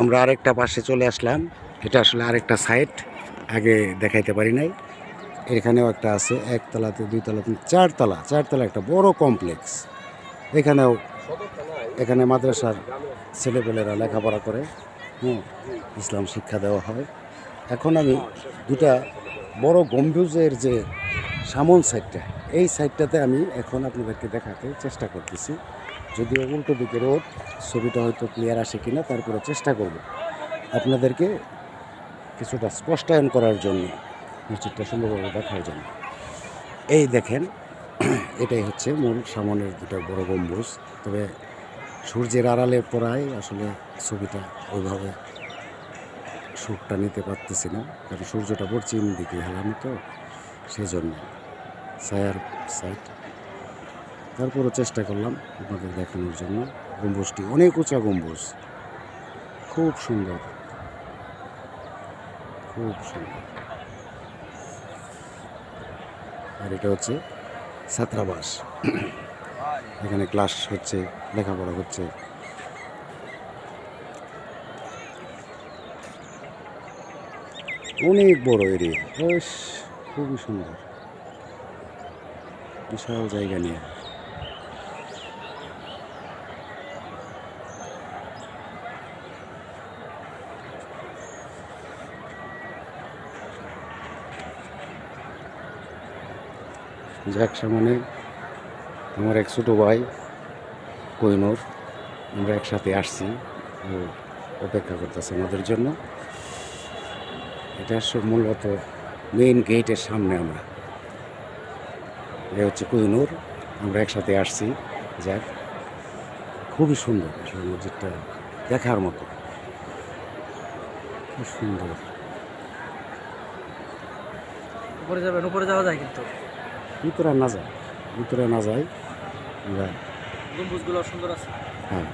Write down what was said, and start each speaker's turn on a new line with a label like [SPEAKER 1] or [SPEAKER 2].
[SPEAKER 1] আমরা আরেকটা পাশে চলে আসলাম। এটা আসলে আরেকটা সাইট, আগে দেখাইতে পারি নাই। এখানেও একটা আছে, একতলাতে, দুইতলা, চারতলা একটা বড় কমপ্লেক্স। এখানে মাদ্রাসার ছেলেপেলেরা লেখাপড়া করে, ইসলাম শিক্ষা দেওয়া হয়। এখন আমি দুটা বড় গম্বুজের যে সামন সাইডটা, এই সাইডটাতে আমি এখন আপনাদেরকে দেখাতে চেষ্টা করতেছি। যদিও উল্টো দিকে রোড, ছবিটা হয়তো ক্লিয়ার আসে কিনা, তারপরে চেষ্টা করব আপনাদেরকে কিছুটা স্পষ্টায়ন করার জন্য, মসজিদটা সুন্দরভাবে দেখার জন্য। এই দেখেন, এটাই হচ্ছে মূল সামনের দুটো বড় গম্বুজ। তবে সূর্যের আড়ালে পড়ায় আসলে ছবিটা ওইভাবে শ্যুটটা নিতে পারতেছি না, কারণ সূর্যটা পশ্চিম দিকে হেলানো, তো সেই জন্য ছায়ার সাইড। তারপরও চেষ্টা করলাম আপনাদের দেখানোর জন্য। গম্বুজটি অনেক উঁচা গম্বুজ, খুব সুন্দর, খুব সুন্দর। আর এটা হচ্ছে ছাত্রাবাস, এখানে ক্লাস হচ্ছে, লেখাপড়া হচ্ছে। অনেক বড় এরিয়া, বেশ খুবই সুন্দর, বিশাল জায়গা নিয়ে। যাক, সামনে আমার এক ছোটো ভাই কোহিনুর, আমরা একসাথে আসছি, ও অপেক্ষা করতেছে আমাদের জন্য। এটা মূলত মেইন গেটের সামনে আমরা, এ হচ্ছে কোহিনুর, আমরা একসাথে আসছি। যাক, খুবই সুন্দর আসলে মসজিদটা, দেখার মতো, খুব সুন্দর।
[SPEAKER 2] উপরে যাবেন, উপরে যাওয়া যায় কিন্তু
[SPEAKER 1] ভিতরে না যায়, আমরা
[SPEAKER 2] গম্বুজগুলো সুন্দর আছে।
[SPEAKER 1] হ্যাঁ।